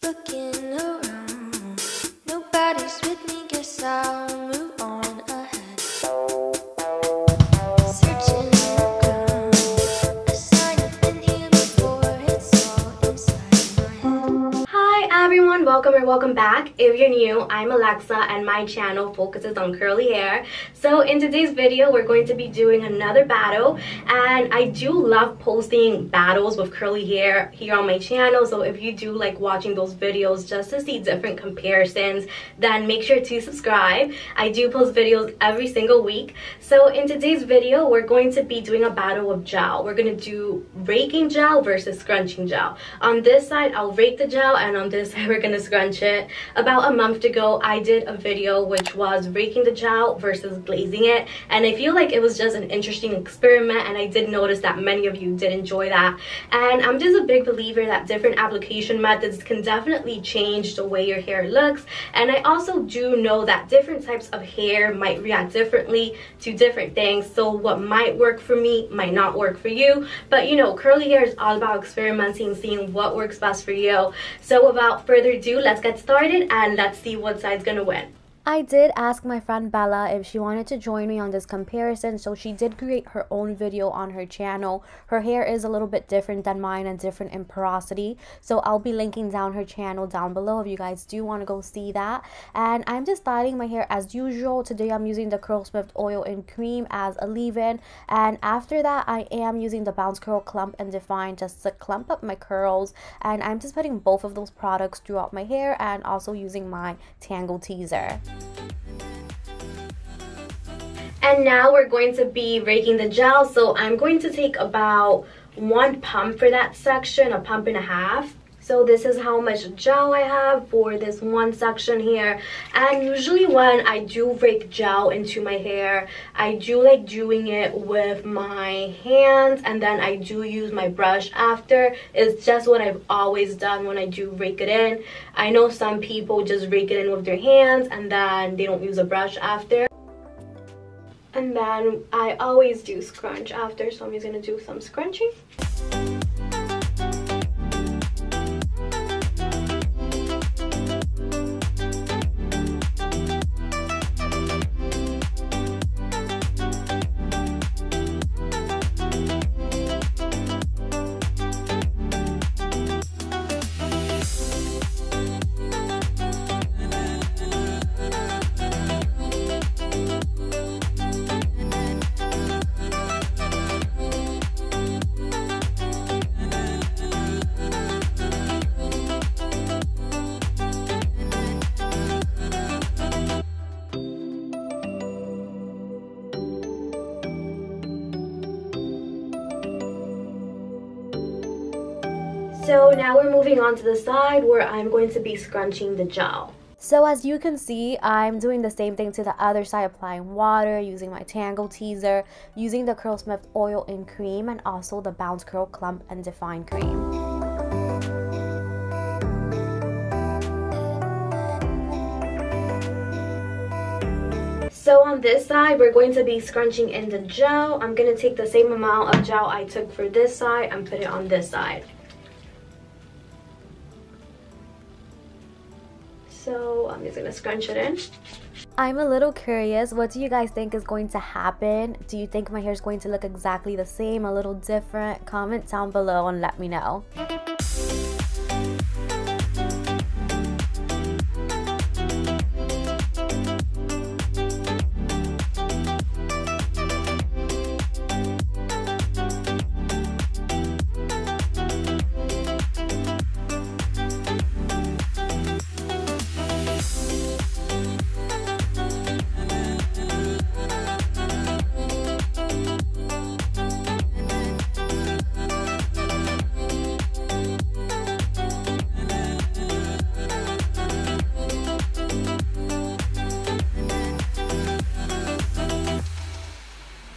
Looking around, nobody's with me, guess I'll move on ahead. Searching the ground, a sign I've been here before, it's all inside my head. Hi everyone, welcome or welcome back. If you're new, I'm Alexa and my channel focuses on curly hair. So in today's video, we're going to be doing another battle, and I do love posting battles with curly hair here on my channel. So if you do like watching those videos just to see different comparisons, then make sure to subscribe. I do post videos every single week. So in today's video, we're going to be doing a battle of gel. We're going to do raking gel versus scrunching gel. On this side, I'll rake the gel, and on this side, we're going to scrunch it. About a month ago, I did a video which was raking the gel versus glazing it, and I feel like it was just an interesting experiment, and I did notice that many of you did enjoy that. And I'm just a big believer that different application methods can definitely change the way your hair looks, and I also do know that different types of hair might react differently to different things. So what might work for me might not work for you, but you know, curly hair is all about experimenting, seeing what works best for you. So without further ado, let's get started and let's see what side's gonna win. I did ask my friend Bella if she wanted to join me on this comparison, so she did create her own video on her channel. Her hair is a little bit different than mine and different in porosity, so I'll be linking down her channel down below if you guys do want to go see that. And I'm just styling my hair as usual. Today I'm using the Curlsmith oil and cream as a leave-in, and after that I am using the Bounce Curl Clump and Define just to clump up my curls, and I'm just putting both of those products throughout my hair and also using my Tangle Teaser. And now we're going to be raking the gel, so I'm going to take about 1 pump for that section, a pump and a half. So this is how much gel I have for this one section here. And usually when I do rake gel into my hair, I do like doing it with my hands, and then I do use my brush after. It's just what I've always done when I do rake it in. I know some people just rake it in with their hands and then they don't use a brush after. And then I always do scrunch after, so I'm just gonna do some scrunching. So now we're moving on to the side where I'm going to be scrunching the gel. So as you can see, I'm doing the same thing to the other side, applying water, using my Tangle Teaser, using the Curlsmith oil and cream, and also the Bounce Curl Clump and Define cream. So on this side, we're going to be scrunching in the gel. I'm going to take the same amount of gel I took for this side and put it on this side. So I'm just gonna scrunch it in. I'm a little curious, what do you guys think is going to happen? Do you think my hair is going to look exactly the same, a little different? Comment down below and let me know.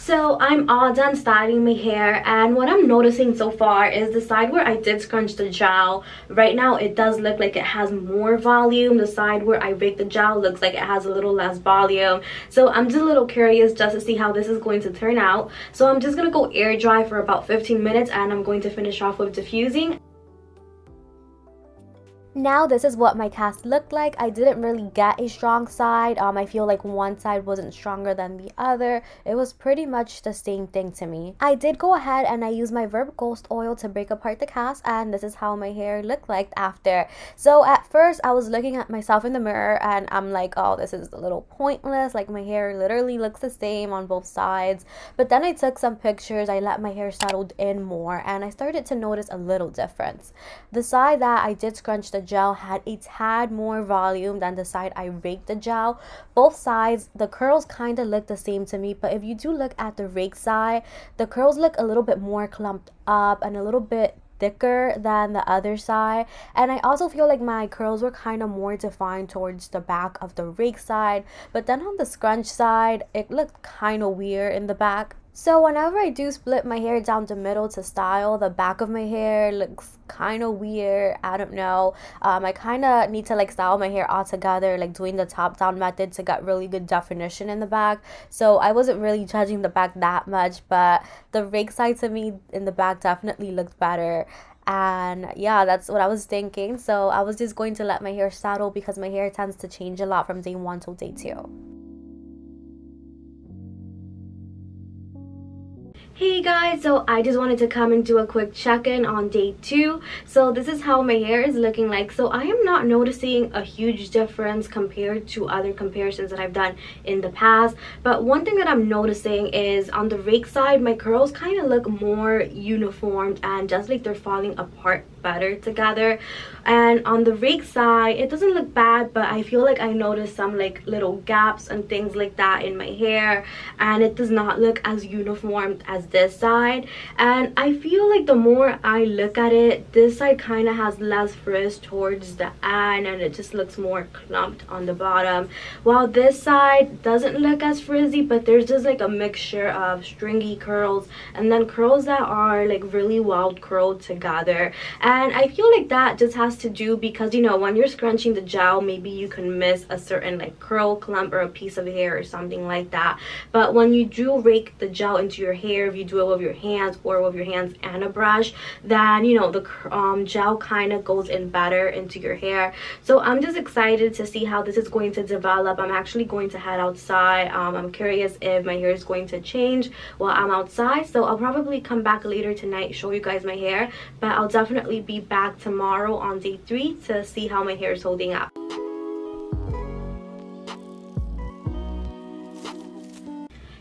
So I'm all done styling my hair, and what I'm noticing so far is the side where I did scrunch the gel, right now it does look like it has more volume. The side where I raked the gel looks like it has a little less volume. So I'm just a little curious just to see how this is going to turn out. So I'm just gonna go air dry for about 15 minutes and I'm going to finish off with diffusing. Now this is what my cast looked like. I didn't really get a strong side. I feel like one side wasn't stronger than the other. It was pretty much the same thing to me. I did go ahead and I used my Verb Ghost oil to break apart the cast, and this is how my hair looked like after. So at first I was looking at myself in the mirror and I'm like, oh, this is a little pointless. Like my hair literally looks the same on both sides. But then I took some pictures, I let my hair settled in more, and I started to notice a little difference. The side that I did scrunch the gel had a tad more volume than the side I raked the gel. Both sides, the curls kind of look the same to me, but if you do look at the rake side, the curls look a little bit more clumped up and a little bit thicker than the other side. And I also feel like my curls were kind of more defined towards the back of the rake side, but then on the scrunch side it looked kind of weird in the back. So whenever I do split my hair down the middle to style, the back of my hair looks kind of weird. I don't know. I kind of need to like style my hair all together, like doing the top down method to get really good definition in the back. So I wasn't really judging the back that much, but the rake side to me in the back definitely looked better. And yeah, that's what I was thinking. So I was just going to let my hair settle because my hair tends to change a lot from day 1 till day 2. Hey guys, so I just wanted to come and do a quick check-in on day 2. So this is how my hair is looking like. So I am not noticing a huge difference compared to other comparisons that I've done in the past. But one thing that I'm noticing is on the rake side, my curls kind of look more uniformed and just like they're falling apart better together. And on the rake side, it doesn't look bad, but I feel like I noticed some like little gaps and things like that in my hair, and it does not look as uniformed as this side. And I feel like the more I look at it, this side kind of has less frizz towards the end and it just looks more clumped on the bottom, while this side doesn't look as frizzy, but there's just like a mixture of stringy curls and then curls that are like really well curled together. And I feel like that just has to do because, you know, when you're scrunching the gel, maybe you can miss a certain like curl clump or a piece of hair or something like that. But when you do rake the gel into your hair, if you do it with your hands or with your hands and a brush, then, you know, the gel kind of goes in better into your hair. So I'm just excited to see how this is going to develop. I'm actually going to head outside. I'm curious if my hair is going to change while I'm outside. So I'll probably come back later tonight, show you guys my hair, but I'll definitely be back tomorrow on day 3 to see how my hair is holding up.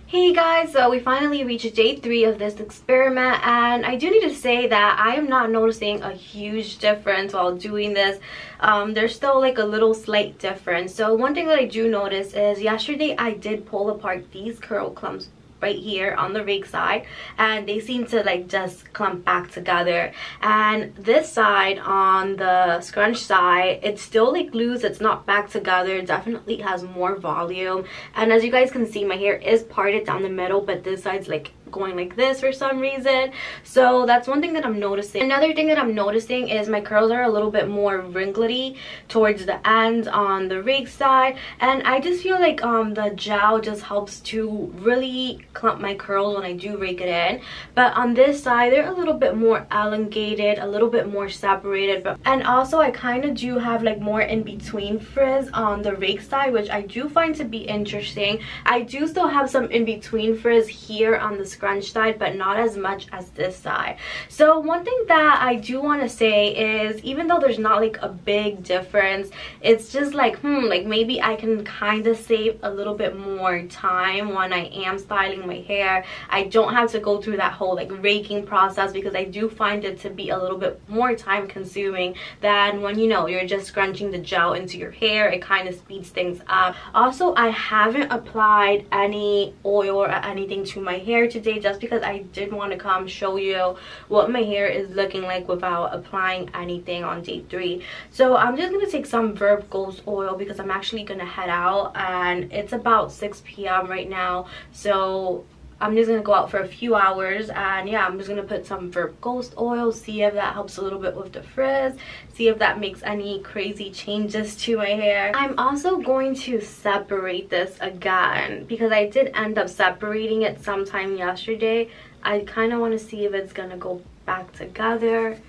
Hey guys, so we finally reached day 3 of this experiment, and I do need to say that I am not noticing a huge difference while doing this. There's still like a little slight difference. So one thing that I do notice is yesterday I did pull apart these curl clumps right here on the rake side, and they seem to like just clump back together. And this side on the scrunch side, it's still like loose, it's not back together, it definitely has more volume. And as you guys can see, my hair is parted down the middle, but this side's like going like this for some reason. So that's one thing that I'm noticing. Another thing that I'm noticing is my curls are a little bit more wrinkly towards the ends on the rake side, and I just feel like the gel just helps to really clump my curls when I do rake it in. But on this side, they're a little bit more elongated, a little bit more separated, and also I kind of do have like more in between frizz on the rake side, which I do find to be interesting. I do still have some in between frizz here on the scrunch side, but not as much as this side. So one thing that I do want to say is, even though there's not like a big difference, it's just like like maybe I can kind of save a little bit more time when I am styling my hair. I don't have to go through that whole like raking process, because I do find it to be a little bit more time consuming than when, you know, you're just scrunching the gel into your hair. It kind of speeds things up. Also, I haven't applied any oil or anything to my hair today, just because I did want to come show you what my hair is looking like without applying anything on day 3. So I'm just going to take some Verb Ghost oil because I'm actually going to head out, and it's about 6 p.m. right now. So I'm just going to go out for a few hours, and yeah, I'm just going to put some Verb Ghost oil, see if that helps a little bit with the frizz, see if that makes any crazy changes to my hair. I'm also going to separate this again because I did end up separating it sometime yesterday. I kind of want to see if it's going to go back together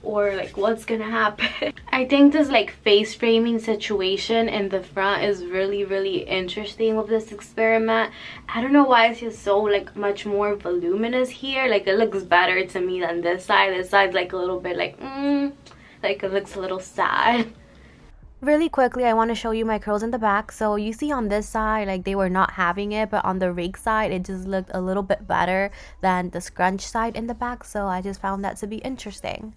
or like what's gonna happen. I think this like face framing situation in the front is really interesting with this experiment. I don't know why it's just so like much more voluminous here. Like it looks better to me than this side. This side's like a little bit like it looks a little sad. Really quickly, I want to show you my curls in the back. So you see on this side, like they were not having it, but on the rake side, it just looked a little bit better than the scrunch side in the back. So I just found that to be interesting.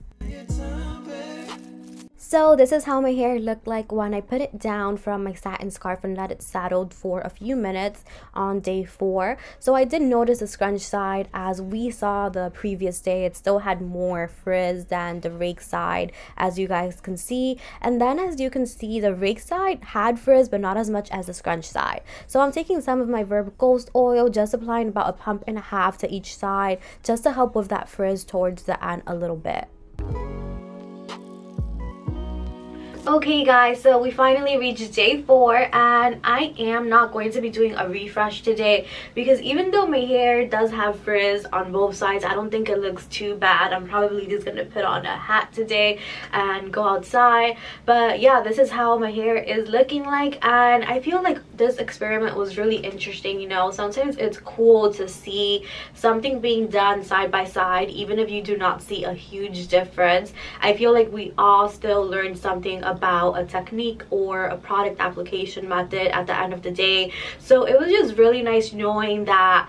So this is how my hair looked like when I put it down from my satin scarf and let it settle for a few minutes on day 4. So I did notice the scrunch side, as we saw the previous day, it still had more frizz than the rake side, as you guys can see. And then as you can see, the rake side had frizz but not as much as the scrunch side. So I'm taking some of my Verb Ghost oil, just applying about a pump and a half to each side, just to help with that frizz towards the end a little bit. Okay guys, so we finally reached day 4 and I am not going to be doing a refresh today because even though my hair does have frizz on both sides, I don't think it looks too bad. I'm probably just gonna put on a hat today and go outside. But yeah, this is how my hair is looking like, and I feel like this experiment was really interesting. You know, sometimes it's cool to see something being done side by side, even if you do not see a huge difference. I feel like we all still learn something about a technique or a product application method at the end of the day. So it was just really nice knowing that,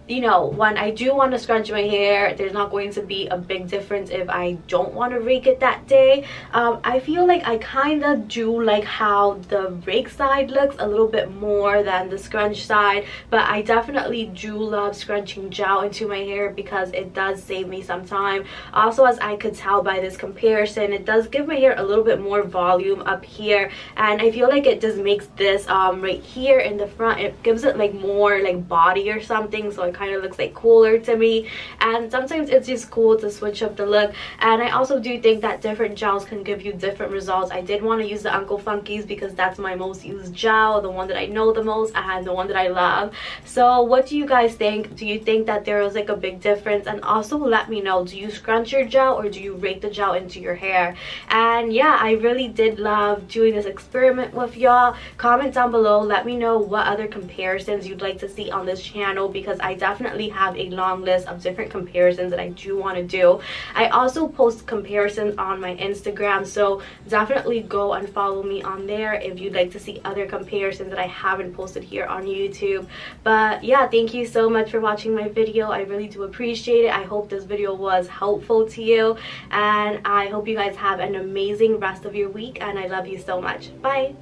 you know, when I do want to scrunch my hair, there's not going to be a big difference if I don't want to rake it that day. I feel like I kind of do like how the rake side looks a little bit more than the scrunch side, but I definitely do love scrunching gel into my hair because it does save me some time. Also, as I could tell by this comparison, it does give my hair a little bit more volume up here, and I feel like it just makes this right here in the front, it gives it like more like body or something, so it kind of looks like cooler to me. And sometimes it's just cool to switch up the look, and I also do think that different gels can give you different results. I did want to use the Uncle Funky's because that's my most used gel, the one that I know the most and the one that I love. So what do you guys think? Do you think that there was like a big difference? And also let me know, do you scrunch your gel or do you rake the gel into your hair? And yeah, I really did love doing this experiment with y'all. Comment down below, let me know what other comparisons you'd like to see on this channel, because I definitely have a long list of different comparisons that I do want to do. I also post comparisons on my Instagram, so definitely go and follow me on there if you'd like to see other comparisons that I haven't posted here on YouTube. But yeah, thank you so much for watching my video. I really do appreciate it. I hope this video was helpful to you, and I hope you guys have an amazing rest of your week, and I love you so much. Bye.